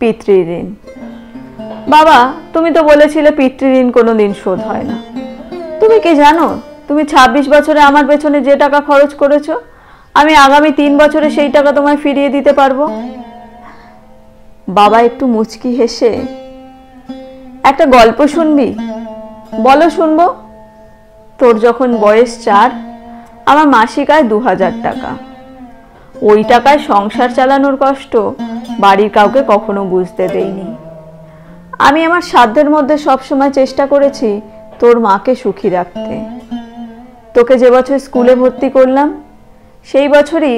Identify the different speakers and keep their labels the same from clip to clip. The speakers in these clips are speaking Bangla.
Speaker 1: পিতৃঋণ। বাবা, তুমি তো বলেছিলে পিতৃঋণ কোনোদিন শোধ হয় না। তুমি কি জানো, তুমি 26 বছরে আমার পেছনে যে টাকা খরচ করেছো, আমি আগামী 3 বছরে সেই টাকা তোমায় ফিরিয়ে দিতে পারবো। বাবা একটু মুচকি হেসে, একটা গল্প শুনবি? বলো, শুনবো। তোর যখন বয়স 4, আমার মাসিক আয় 2000 টাকা। ওই টাকায় সংসার চালানোর কষ্ট বাড়ির কাউকে কখনো বুঝতে দেইনি। আমি আমার সাধ্যের মধ্যে সবসময় চেষ্টা করেছি তোর মাকে সুখী রাখতে। তোকে যে বছর স্কুলে ভর্তি করলাম, সেই বছরই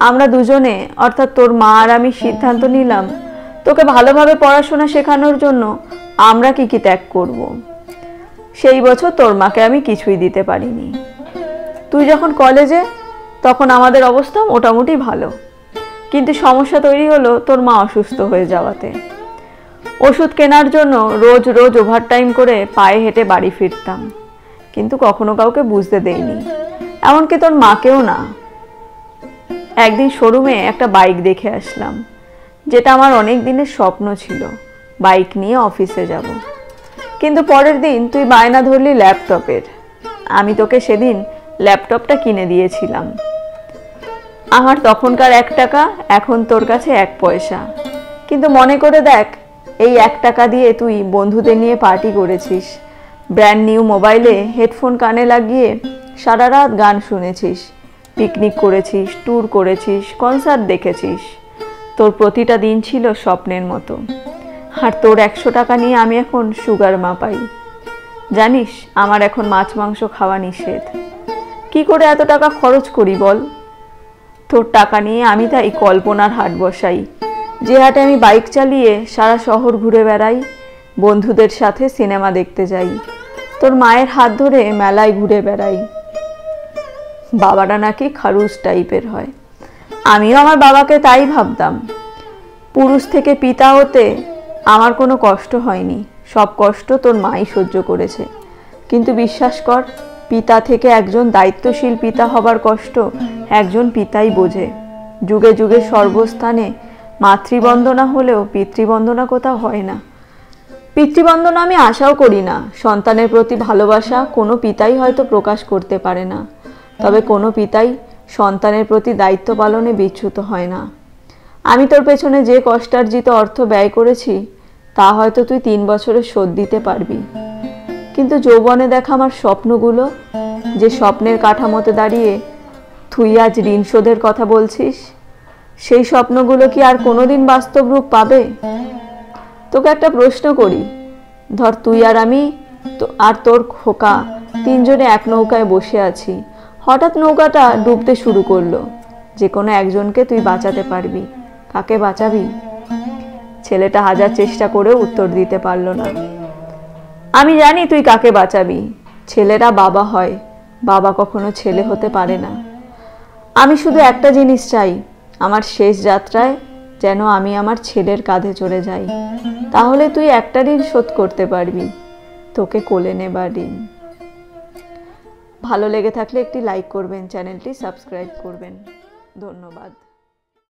Speaker 1: আমরা দুজনে, অর্থাৎ তোর মা আর আমি, সিদ্ধান্ত নিলাম তোকে ভালোভাবে পড়াশোনা শেখানোর জন্য আমরা কি কি ত্যাগ করব। সেই বছর তোর মাকে আমি কিছুই দিতে পারিনি। তুই যখন কলেজে, তখন আমাদের অবস্থা মোটামুটি ভালো, কিন্তু সমস্যা তৈরি হলো তোর মা অসুস্থ হয়ে যাওয়াতে। ওষুধ কেনার জন্য রোজ রোজ ওভারটাইম করে পায়ে হেঁটে বাড়ি ফিরতাম, কিন্তু কখনো কাউকে বুঝতে দেইনি, এমনকি তোর মাকেও না। একদিন শোরুমে একটা বাইক দেখে আসলাম, যেটা আমার অনেক দিনের স্বপ্ন ছিল, বাইক নিয়ে অফিসে যাব। কিন্তু পরের দিন তুই বায়না ধরলি ল্যাপটপের। আমি তোকে সেদিন ল্যাপটপটা কিনে দিয়েছিলাম। আমার তখনকার 1 টাকা, এখন তোর কাছে 1 পয়সা। কিন্তু মনে করে দেখ, এই 1 টাকা দিয়ে তুই বন্ধুদের নিয়ে পার্টি করেছিস, ব্র্যান্ড নিউ মোবাইলে হেডফোন কানে লাগিয়ে সারা রাত গান শুনেছিস, পিকনিক করেছিস, ট্যুর করেছিস, কনসার্ট দেখেছিস। তোর প্রতিটা দিন ছিল স্বপ্নের মতো। আর তোর 100 টাকা নিয়ে আমি এখন সুগার মাপাই। জানিস, আমার এখন মাছ মাংস খাওয়া নিষেধ। কি করে এত টাকা খরচ করি বল? তোর টাকা নিয়ে আমি তাই কল্পনার হাট বসাই, যে হাটে আমি বাইক চালিয়ে সারা শহর ঘুরে বেড়াই, বন্ধুদের সাথে সিনেমা দেখতে যাই, তোর মায়ের হাত ধরে মেলায় ঘুরে বেড়াই। বাবাটা নাকি খারুস টাইপের হয়। আমিও আমার বাবাকে তাই ভাবতাম। পুরুষ থেকে পিতা হতে আমার কোনো কষ্ট হয়নি, সব কষ্ট তোর মাই সহ্য করেছে। কিন্তু বিশ্বাস কর, পিতা থেকে একজন দায়িত্বশীল পিতা হবার কষ্ট একজন পিতাই বোঝে। যুগে যুগে সর্বস্থানে মাতৃবন্দনা হলেও পিতৃবন্দনা কোথাও হয় না। পিতৃবন্দনা আমি আশাও করি না। সন্তানের প্রতি ভালোবাসা কোনো পিতাই হয়তো প্রকাশ করতে পারে না, তবে কোনো পিতাই সন্তানের প্রতি দায়িত্ব পালনে বিচ্যুত হয় না। আমি তোর পেছনে যে কষ্টার্জিত অর্থ ব্যয় করেছি, তা হয়তো তুই 3 বছরে শোধ দিতে পারবি। কিন্তু যৌবনে দেখা আমার স্বপ্নগুলো, যে স্বপ্নের কাঠামোতে দাঁড়িয়ে তুই আজ ঋণ শোধের কথা বলছিস, সেই স্বপ্নগুলো কি আর কোনোদিন বাস্তব রূপ পাবে? তোকে একটা প্রশ্ন করি, ধর তুই আর আমি আর তোর খোকা 3 জনে এক নৌকায় বসে আছি। হঠাৎ নৌকাটা ডুবতে শুরু করলো। যে কোনো একজনকে তুই বাঁচাতে পারবি, কাকে বাঁচাবি? ছেলেটা হাজার চেষ্টা করেও উত্তর দিতে পারলো না। আমি জানি তুই কাকে বাঁচাবি। ছেলেরা বাবা হয়, বাবা কখনো ছেলে হতে পারে না। আমি শুধু একটা জিনিস চাই, আমার শেষ যাত্রায় যেন আমি আমার ছেলের কাঁধে চড়ে যাই। তাহলে তুই একটা ঋণ শোধ করতে পারবি, তোকে কোলে নেবার ঋণ। ভালো লেগে থাকলে একটি লাইক করবেন, চ্যানেলটি সাবস্ক্রাইব করবেন। ধন্যবাদ।